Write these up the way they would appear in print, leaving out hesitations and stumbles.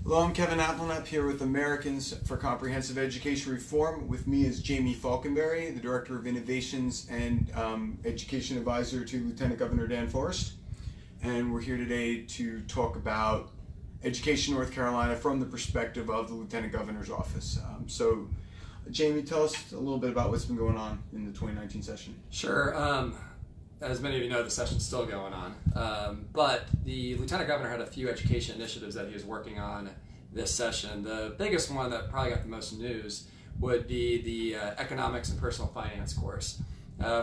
Hello, I'm Kevin Applenapp here with Americans for Comprehensive Education Reform. With me is Jamey Falkenbury, the Director of Innovations and Education Advisor to Lieutenant Governor Dan Forest. And we're here today to talk about education in North Carolina from the perspective of the Lieutenant Governor's office. So, Jamey, tell us a little bit about what's been going on in the 2019 session. Sure. As many of you know, the session's still going on, but the Lieutenant Governor had a few education initiatives that he was working on this session. The biggest one that probably got the most news would be the Economics and Personal Finance course.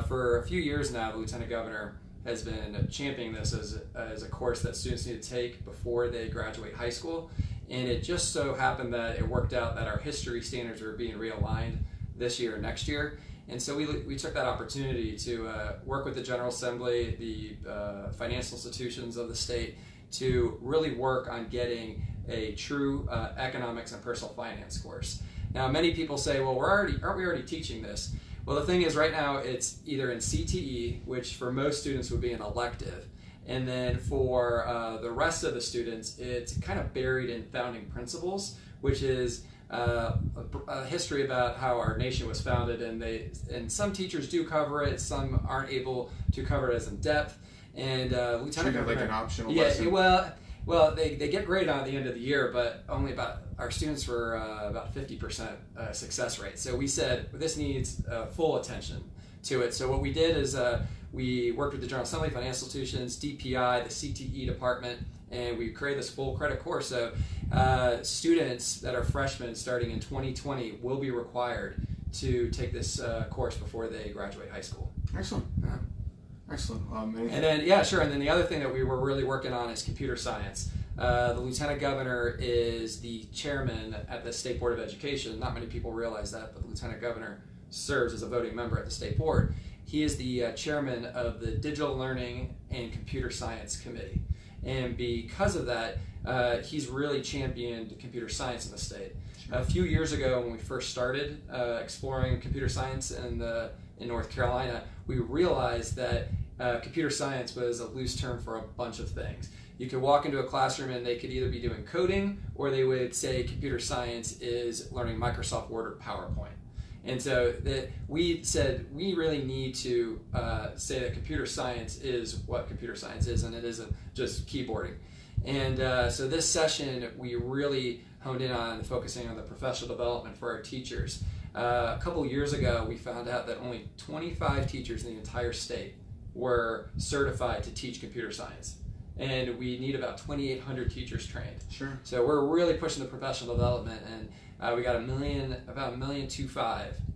For a few years now, the Lieutenant Governor has been championing this as a course that students need to take before they graduate high school, and it just so happened that it worked out that our history standards were being realigned this year and next year. And so we took that opportunity to work with the General Assembly, the financial institutions of the state, to really work on getting a true economics and personal finance course. Now, many people say, well, aren't we already teaching this? Well, the thing is, right now it's either in CTE, which for most students would be an elective, and then for the rest of the students, it's kind of buried in founding principles, which is a history about how our nation was founded, and some teachers do cover it, some aren't able to cover it as in depth. And Lieutenant Governor, like an optional lesson. Well, they get graded on at the end of the year, but only about our students were about 50% success rate. So we said this needs full attention to it. So what we did is we worked with the General Assembly, financial institutions, DPI, the CTE department, and we created this full credit course. So students that are freshmen starting in 2020 will be required to take this course before they graduate high school. Excellent. Excellent. And then, yeah, sure. And then the other thing that we were really working on is computer science. The Lieutenant Governor is the chairman at the State Board of Education. Not many people realize that, but the Lieutenant Governor serves as a voting member at the State Board. He is the chairman of the Digital Learning and Computer Science Committee. And because of that, he's really championed computer science in the state. Sure. A few years ago, when we first started exploring computer science in North Carolina, we realized that computer science was a loose term for a bunch of things. You could walk into a classroom and they could either be doing coding, or they would say computer science is learning Microsoft Word or PowerPoint. And so we said we really need to say that computer science is what computer science is, and it isn't just keyboarding. And so this session, we really honed in on focusing on the professional development for our teachers. A couple years ago, we found out that only 25 teachers in the entire state were certified to teach computer science. And we need about 2,800 teachers trained. Sure. So we're really pushing the professional development, and we got about $1.25 million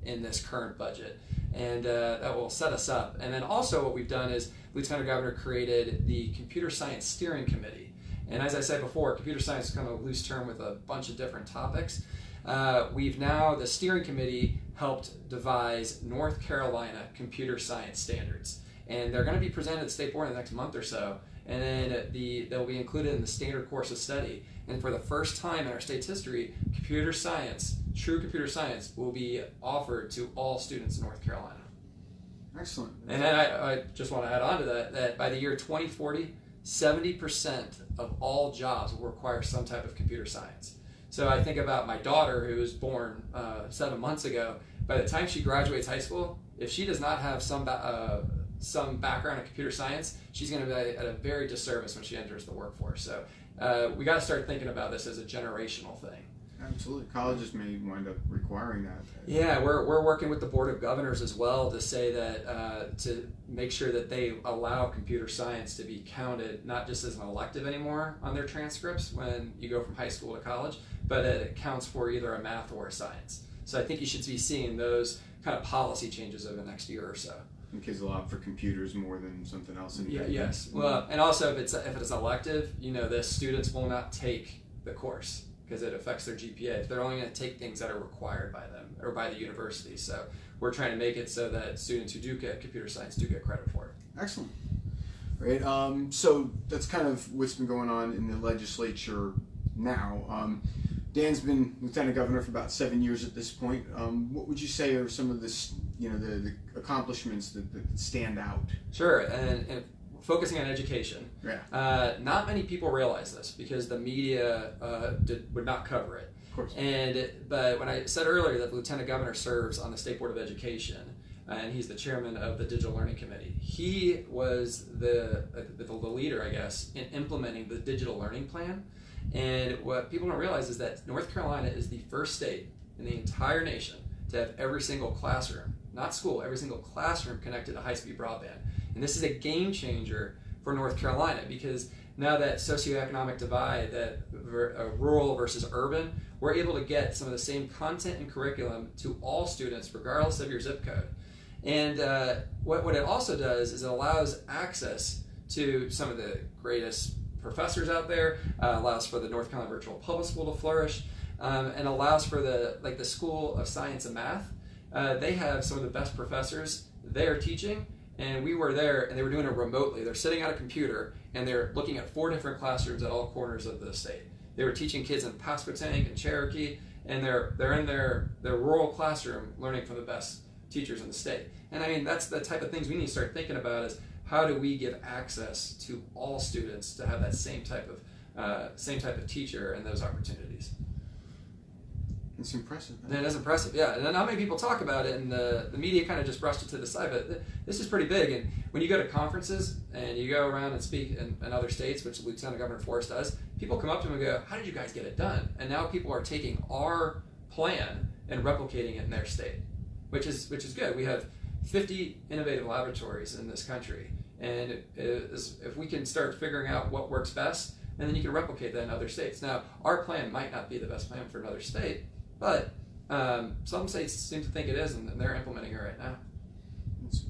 in this current budget, and that will set us up. And then also what we've done is Lieutenant Governor created the Computer Science Steering Committee. And as I said before, computer science is kind of a loose term with a bunch of different topics. The steering committee helped devise North Carolina computer science standards, and they're going to be presented at the State Board in the next month or so, and then they'll be included in the standard course of study. And for the first time in our state's history, computer science, true computer science, will be offered to all students in North Carolina. Excellent. And then I just want to add on to that by the year 2040, 70% of all jobs will require some type of computer science. So I think about my daughter, who was born 7 months ago. By the time she graduates high school, if she does not have some background in computer science, she's going to be at a very disservice when she enters the workforce. So we got to start thinking about this as a generational thing. Absolutely. Colleges may wind up requiring that. Yeah, we're working with the Board of Governors as well to say that to make sure that they allow computer science to be counted not just as an elective anymore on their transcripts when you go from high school to college, but it counts for either a math or a science. So I think you should be seeing those kind of policy changes over the next year or so. And kids will opt for computers more than something else. Yes. Well, and also if it's elective, the students will not take the course, because it affects their GPA. They're only going to take things that are required by them or by the university. So we're trying to make it so that students who do get computer science do get credit for it. Excellent. Right. So that's kind of what's been going on in the legislature now. Dan's been Lieutenant Governor for about 7 years at this point. What would you say are some of the accomplishments that stand out? Sure. And focusing on education. Yeah. Not many people realize this because the media would not cover it. Of course. But when I said earlier that the Lieutenant Governor serves on the State Board of Education, and he's the chairman of the Digital Learning Committee, he was the leader, I guess, in implementing the Digital Learning Plan. And what people don't realize is that North Carolina is the first state in the entire nation to have every single classroom, not school, every single classroom connected to high-speed broadband. And this is a game changer for North Carolina because now that socioeconomic divide, that rural versus urban, we're able to get some of the same content and curriculum to all students regardless of your zip code. And what it also does is it allows access to some of the greatest professors out there, allows for the North Carolina Virtual Public School to flourish, and allows for the School of Science and Math. They have some of the best professors there teaching, and we were there and they were doing it remotely. They're sitting at a computer and they're looking at 4 different classrooms at all corners of the state. They were teaching kids in Pasquotank and Cherokee, and they're in their rural classroom learning from the best teachers in the state. And I mean, that's the type of things we need to start thinking about is how do we give access to all students to have that same type of teacher and those opportunities. It's impressive. And it is impressive, yeah. And not many people talk about it, and the media kind of just brushed it to the side, but this is pretty big. And when you go to conferences and you go around and speak in other states, which Lieutenant Governor Forrest does, people come up to him and go, how did you guys get it done? And now people are taking our plan and replicating it in their state, which is good. We have 50 innovative laboratories in this country, and if we can start figuring out what works best, and then you can replicate that in other states. Now, our plan might not be the best plan for another state, but some states seem to think it is, and they're implementing it right now.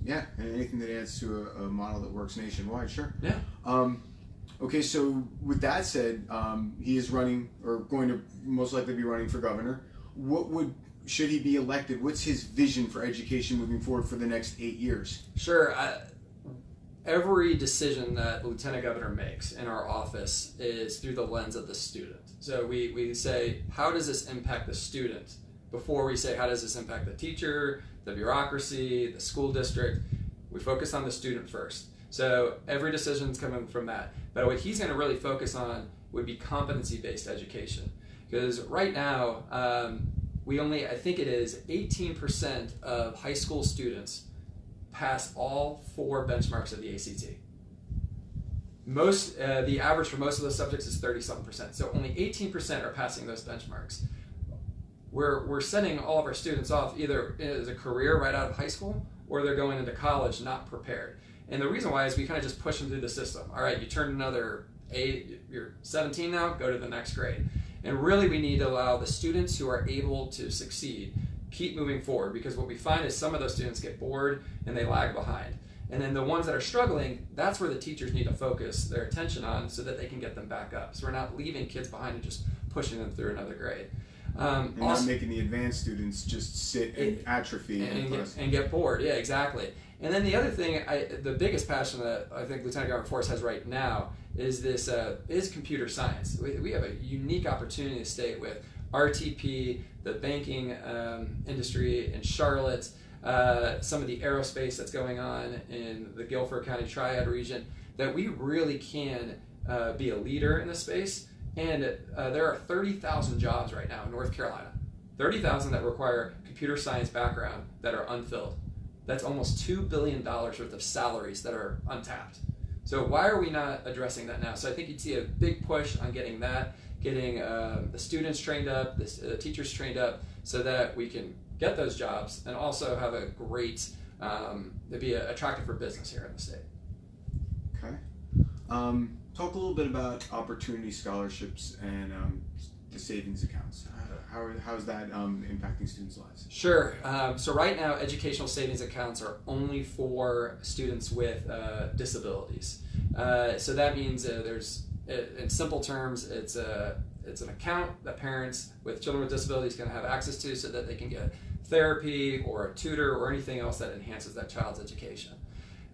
Yeah, and anything that adds to a model that works nationwide, sure. Yeah. Okay, so with that said, he is running, or going to most likely be running for governor. Should he be elected, what's his vision for education moving forward for the next 8 years? Sure. Every decision that the Lieutenant Governor makes in our office is through the lens of the student. So we say, how does this impact the student? Before we say, how does this impact the teacher, the bureaucracy, the school district? We focus on the student first. So every decision is coming from that. But what he's going to really focus on would be competency-based education. Because right now, I think it is 18% of high school students pass all 4 benchmarks of the ACT. The average for most of those subjects is 30-something%. So only 18% are passing those benchmarks. We're sending all of our students off either as a career right out of high school, or they're going into college not prepared. And the reason why is we kind of just push them through the system. All right, you turned another 8, you're 17 now, go to the next grade. And really we need to allow the students who are able to succeed keep moving forward, because what we find is some of those students get bored and they lag behind. And then the ones that are struggling, that's where the teachers need to focus their attention on so that they can get them back up. So we're not leaving kids behind and just pushing them through another grade. And also, not making the advanced students just sit and atrophy and get bored. Yeah, exactly. And then the other thing, the biggest passion that I think Lieutenant Governor Forrest has right now is computer science. We have a unique opportunity in the state with RTP, the banking industry in Charlotte, some of the aerospace that's going on in the Guilford County Triad region, that we really can be a leader in this space. And there are 30,000 jobs right now in North Carolina, 30,000 that require computer science background that are unfilled. That's almost $2 billion worth of salaries that are untapped. So why are we not addressing that now? So I think you'd see a big push on getting that, getting the students trained up, the teachers trained up, so that we can get those jobs and also have a great, to be attractive for business here in the state. Okay. Talk a little bit about opportunity scholarships and the savings accounts. How is that impacting students' lives? Sure. So right now, educational savings accounts are only for students with disabilities. So that means in simple terms, it's an account that parents with children with disabilities can have access to so that they can get therapy or a tutor or anything else that enhances that child's education.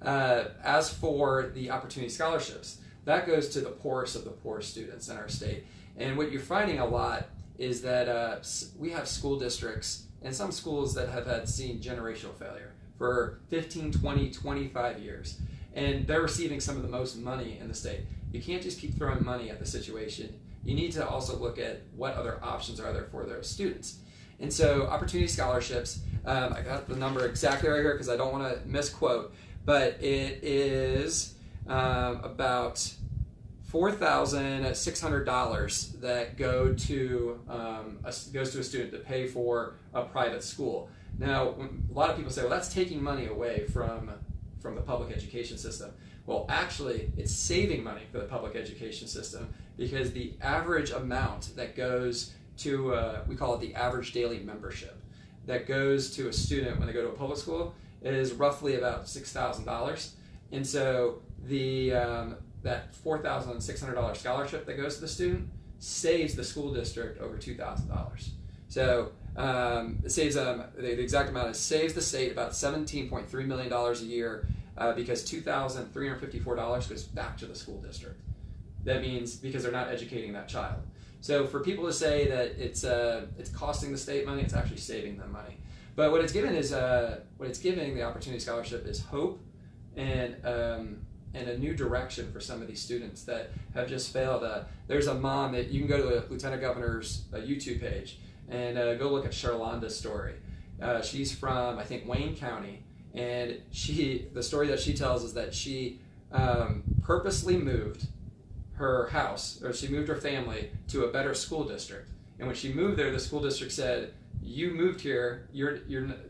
As for the opportunity scholarships, that goes to the poorest of the poor students in our state. And what you're finding a lot is that we have school districts and some schools that have seen generational failure for 15, 20, 25 years. and they're receiving some of the most money in the state. You can't just keep throwing money at the situation. You need to also look at what other options are there for their students. And so opportunity scholarships, I got the number exactly right here because I don't want to misquote, but it is about $4,600 that goes to a student to pay for a private school. Now, a lot of people say, well, that's taking money away from the public education system. Well, actually, it's saving money for the public education system, because the average amount that goes to, we call it the average daily membership, that goes to a student when they go to a public school is roughly about $6,000. And so that $4,600 scholarship that goes to the student saves the school district over $2,000. So it saves the exact amount. It saves the state about $17.3 million a year, because $2,354 goes back to the school district. That means because they're not educating that child. So for people to say that it's costing the state money, it's actually saving them money. But what it's giving is the Opportunity Scholarship is hope and a new direction for some of these students that have just failed. There's a mom that you can go to the Lieutenant Governor's YouTube page and go look at Charlonda's story. She's from, I think, Wayne County, and the story that she tells is that she purposely moved her house, or she moved her family to a better school district. And when she moved there, the school district said, "You moved here, you're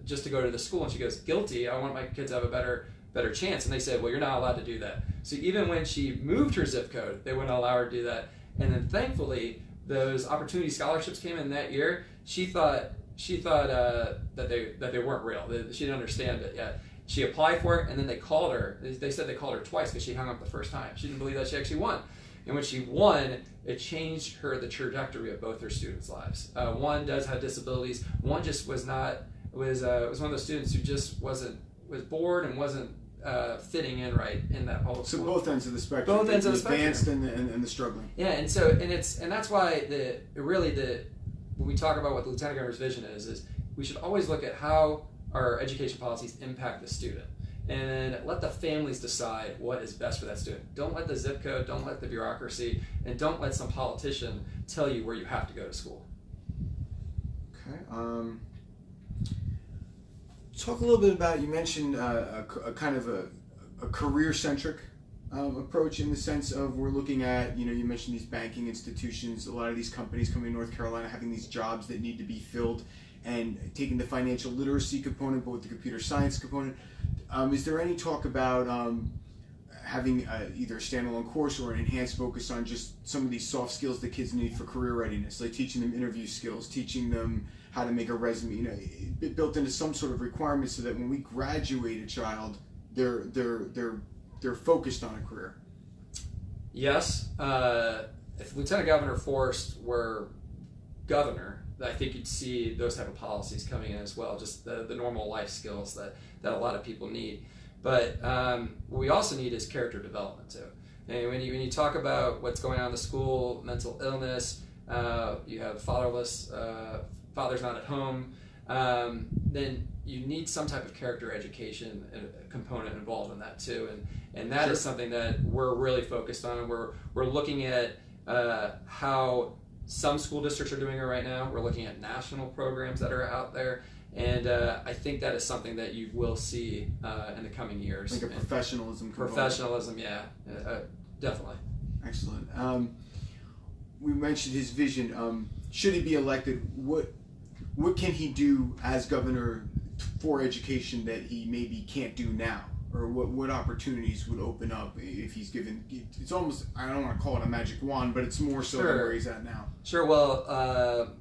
just to go to the school." And she goes, "Guilty. I want my kids to have a better chance." And they said, "Well, you're not allowed to do that." So even when she moved her zip code, they wouldn't allow her to do that. And then thankfully, those opportunity scholarships came in that year. She thought that they weren't real. She didn't understand it yet. She applied for it, and then they called her. They said they called her twice because she hung up the first time. She didn't believe that she actually won. And when she won, it changed the trajectory of both her students' lives. One does have disabilities. One just was one of those students who just was bored and wasn't fitting in right in that public school. So both ends of the spectrum. Both ends of the spectrum. Advanced and the struggling. Yeah, and that's why when we talk about what the Lieutenant Governor's vision is we should always look at how our education policies impact the student, and let the families decide what is best for that student. Don't let the zip code, don't let the bureaucracy, and don't let some politician tell you where you have to go to school. Okay. Talk a little bit about, you mentioned a kind of a career-centric approach, in the sense of we're looking at, you mentioned these banking institutions, a lot of these companies coming to North Carolina having these jobs that need to be filled, and taking the financial literacy component but with the computer science component. Is there any talk about having either a standalone course or an enhanced focus on just some of these soft skills that kids need for career readiness, like teaching them interview skills, teaching them how to make a resume, built into some sort of requirement so that when we graduate a child, they're focused on a career? Yes. If Lieutenant Governor Forrest were governor, I think you'd see those type of policies coming in as well, just the normal life skills that a lot of people need. But what we also need is character development too. And when you talk about what's going on in the school, mental illness, you have fatherless, father's not at home, then you need some type of character education component involved in that too. And that is something that we're really focused on. We're looking at how some school districts are doing it right now. We're looking at national programs that are out there. And I think that is something that you will see in the coming years. Like a professionalism component. Professionalism, yeah, definitely. Excellent. We mentioned his vision. Should he be elected, what can he do as governor for education that he maybe can't do now? Or what opportunities would open up if he's given? It's almost, I don't want to call it a magic wand, but it's more so than where he's at now. Sure. Well,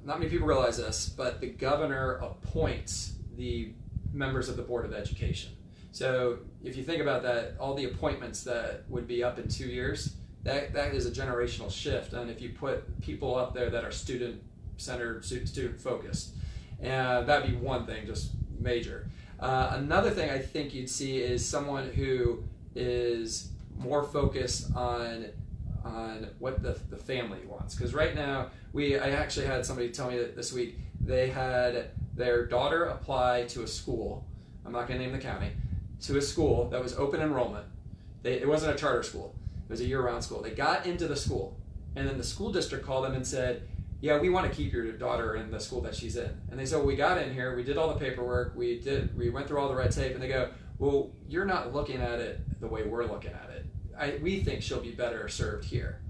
not many people realize this, but the governor appoints the members of the Board of Education. So if you think about that, all the appointments that would be up in 2 years, that is a generational shift. And if you put people up there that are student-centered, student-focused, that'd be one thing, just major. Another thing I think you'd see is someone who is more focused on what the family wants. Because right now, I actually had somebody tell me that this week they had their daughter apply to a school, I'm not going to name the county, to a school that was open enrollment. It wasn't a charter school. It was a year-round school. They got into the school, and then the school district called them and said, yeah, we want to keep your daughter in the school that she's in. And they said, well, we got in here, we did all the paperwork, we went through all the red tape, and they go, well, you're not looking at it the way we're looking at it. We think she'll be better served here.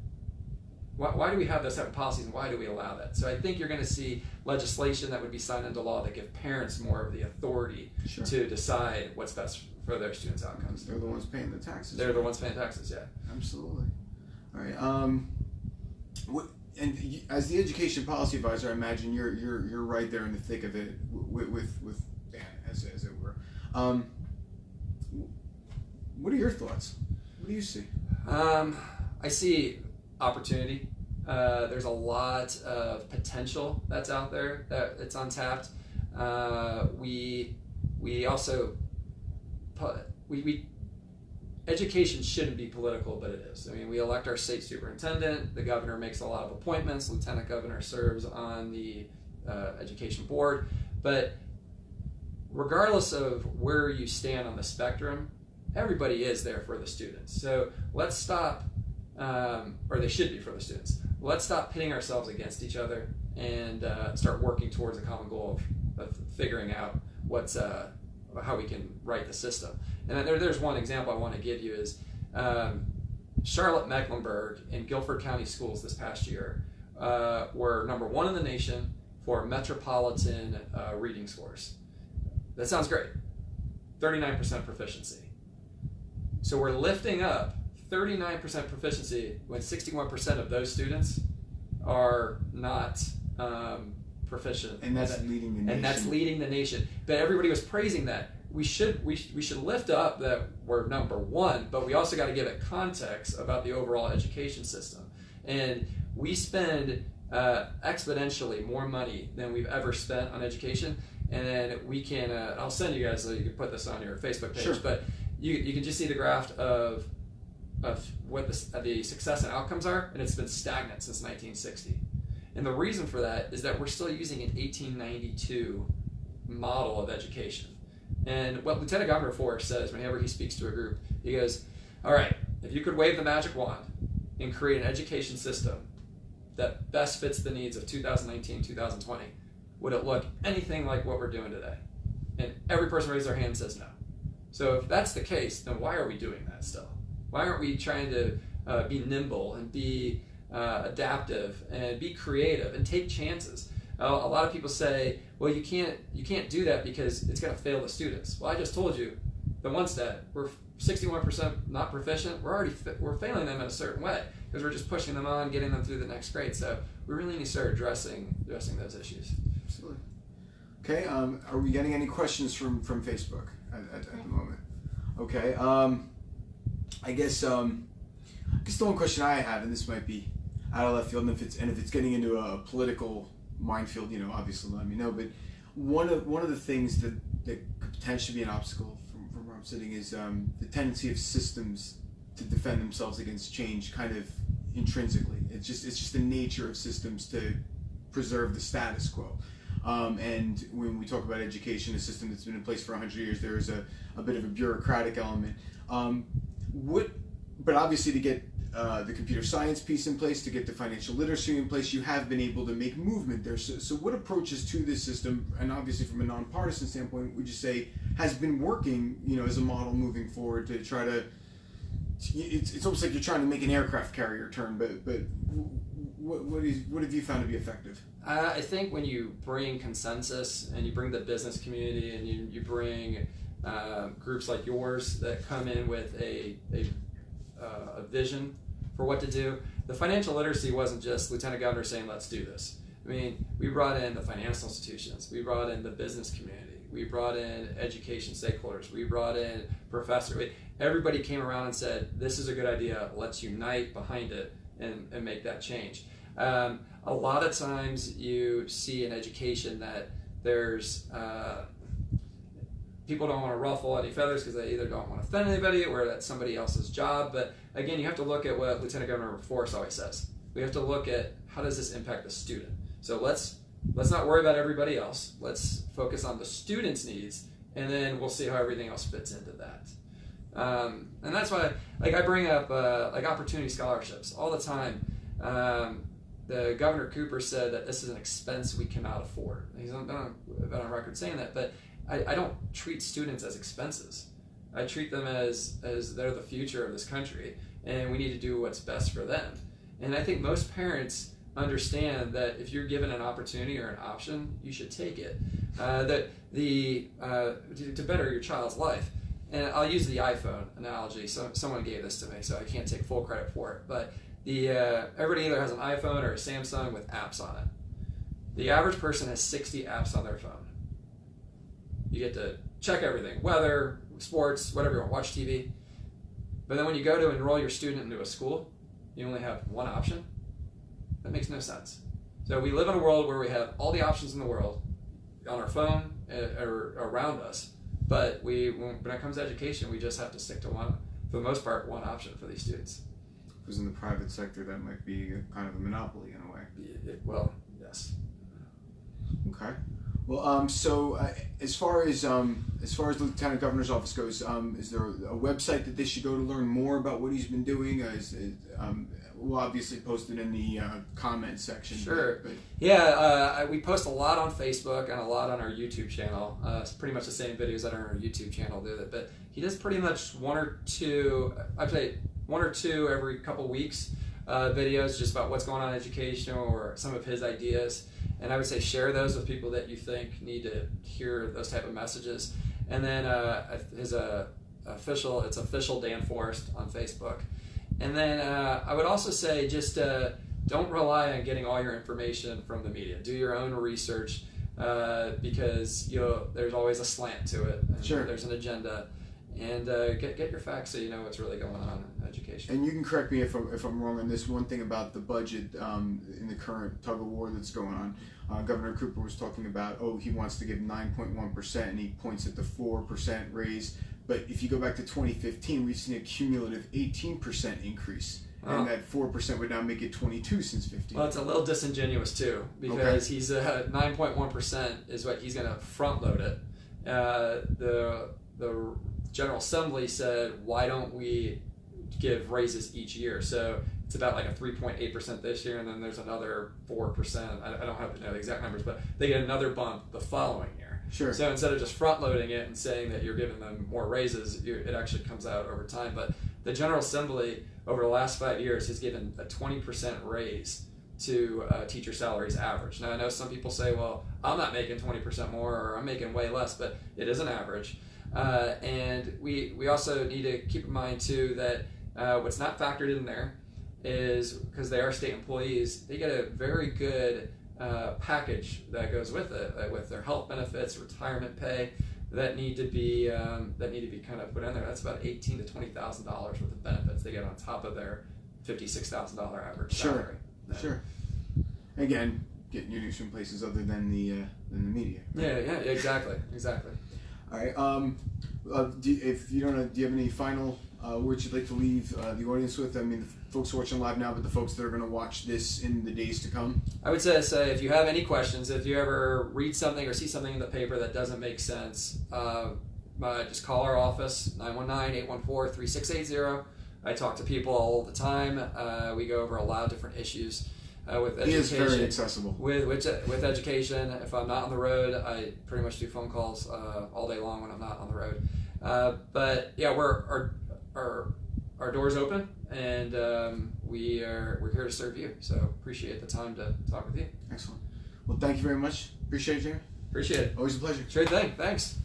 Why do we have those type of policies, and why do we allow that? So I think you're going to see legislation that would be signed into law that give parents more of the authority to decide what's best for their students' outcomes. They're the ones paying the taxes. They're the ones paying taxes, yeah. Absolutely. All right. And as the education policy advisor, I imagine you're right there in the thick of it with as it were. What are your thoughts? What do you see? I see opportunity. There's a lot of potential that's out there that it's untapped. We also education shouldn't be political, but it is. I mean, we elect our state superintendent, the governor makes a lot of appointments, lieutenant governor serves on the education board, but regardless of where you stand on the spectrum, everybody is there for the students. So let's stop, or they should be for the students. Let's stop pitting ourselves against each other and start working towards a common goal of figuring out how we can right the system. And there's one example I want to give you is Charlotte Mecklenburg and Guilford County schools this past year were #1 in the nation for metropolitan reading scores. That sounds great. 39% proficiency. So we're lifting up 39% proficiency when 61% of those students are not proficient. And that's leading the nation. And that's leading the nation. But everybody was praising that. We should lift up that we're #1, but we also got to give it context about the overall education system. And we spend exponentially more money than we've ever spent on education. And then we can, I'll send you guys so you can put this on your Facebook page, sure. But you can just see the graph of what the success and outcomes are, and it's been stagnant since 1960. And the reason for that is that we're still using an 1892 model of education. And what Lieutenant Governor Forrest says whenever he speaks to a group, he goes, all right, if you could wave the magic wand and create an education system that best fits the needs of 2019, 2020, would it look anything like what we're doing today? And every person raises their hand and says no. So if that's the case, then why are we doing that still? Why aren't we trying to be nimble and be adaptive and be creative and take chances? A lot of people say, well, you can't do that because it's going to fail the students. Well, I just told you, the ones that we're 61% not proficient, we're failing them in a certain way because we're just pushing them on, getting them through the next grade. So we really need to start addressing those issues. Absolutely. Okay. Are we getting any questions from Facebook at the moment? Okay. I guess the one question I have, and this might be out of left field, and if it's getting into a political minefield, obviously let me know. But one of the things that could potentially be an obstacle from where I'm sitting is the tendency of systems to defend themselves against change, kind of intrinsically. It's just the nature of systems to preserve the status quo. And when we talk about education, a system that's been in place for 100 years, there is a bit of a bureaucratic element. But obviously to get the computer science piece in place, to get the financial literacy in place, you have been able to make movement there. So what approaches to this system, and obviously from a nonpartisan standpoint, would you say has been working, as a model moving forward to try to, it's almost like you're trying to make an aircraft carrier turn, but what have you found to be effective? I think when you bring consensus and you bring the business community and you bring groups like yours that come in with a vision for what to do. The financial literacy wasn't just Lieutenant Governor saying, let's do this. I mean, we brought in the financial institutions, we brought in the business community, we brought in education stakeholders, we brought in professors. Everybody came around and said, this is a good idea, let's unite behind it and make that change. A lot of times you see in education that there's people don't want to ruffle any feathers because they either don't want to offend anybody or that's somebody else's job. But again, you have to look at what Lieutenant Governor Forrest always says. We have to look at how does this impact the student. So let's not worry about everybody else. Let's focus on the student's needs, and then we'll see how everything else fits into that. And that's why, like, I bring up like opportunity scholarships all the time. The Governor Cooper said that this is an expense we cannot afford. He's been on record saying that, but I don't treat students as expenses. I treat them as they're the future of this country, and we need to do what's best for them. And I think most parents understand that if you're given an opportunity or an option, you should take it. To better your child's life. And I'll use the iPhone analogy. So someone gave this to me, so I can't take full credit for it. But everybody either has an iPhone or a Samsung with apps on it. The average person has 60 apps on their phone. You get to check everything, weather, sports, whatever you want, watch TV. But then when you go to enroll your student into a school, you only have one option. That makes no sense. So we live in a world where we have all the options in the world on our phone or around us. But when it comes to education, we just have to stick to one, for the most part, one option for these students. Because in the private sector, that might be kind of a monopoly in a way. Well, yes. Okay. Well, so as far as the Lieutenant Governor's office goes, is there a website that they should go to learn more about what he's been doing? We'll obviously post it in the comment section. Sure. But we post a lot on Facebook and a lot on our YouTube channel. It's pretty much the same videos that are on our YouTube channel do that. But he does pretty much one or two every couple weeks videos just about what's going on in education or some of his ideas. And I would say share those with people that you think need to hear those type of messages. And then it's official Dan Forrest on Facebook. And then I would also say just don't rely on getting all your information from the media. Do your own research because there's always a slant to it. And sure. There's an agenda. And get your facts so you know what's really going on in education. And you can correct me if I'm wrong on this. One thing about the budget in the current tug of war that's going on, Governor Cooper was talking about, he wants to give 9.1%, and he points at the 4% raise. But if you go back to 2015, we've seen a cumulative 18% increase. And that 4% would now make it 22 since 15. Well, it's a little disingenuous too, because he's 9.1% is what he's going to front load it. The General Assembly said, why don't we give raises each year? So it's about like a 3.8% this year, and then there's another 4%. I don't have to know the exact numbers, but they get another bump the following year. Sure. So instead of just front loading it and saying that you're giving them more raises, it actually comes out over time. But the General Assembly over the last 5 years has given a 20% raise to teacher salaries average. Now I know some people say, well, I'm not making 20% more, or I'm making way less, but it is an average. And we also need to keep in mind too that what's not factored in there is, because they are state employees, they get a very good package that goes with it, with their health benefits, retirement pay, that need to be kind of put in there. That's about $18,000 to $20,000 worth of benefits they get on top of their $56,000 average salary. Sure. Again, getting your news from places other than the media. Yeah, exactly. All right. Do you have any final words you'd like to leave the audience with? I mean, the folks watching live now, but the folks that are going to watch this in the days to come. I would say if you have any questions, if you ever read something or see something in the paper that doesn't make sense, just call our office, 919-814-3680. I talk to people all the time. We go over a lot of different issues. With education, he is very accessible. With education, if I'm not on the road, I pretty much do phone calls all day long when I'm not on the road. But yeah, our door's open, and we're here to serve you. So appreciate the time to talk with you. Excellent. Well, thank you very much. Appreciate you. Appreciate it. Always a pleasure. Sure thing. Thanks.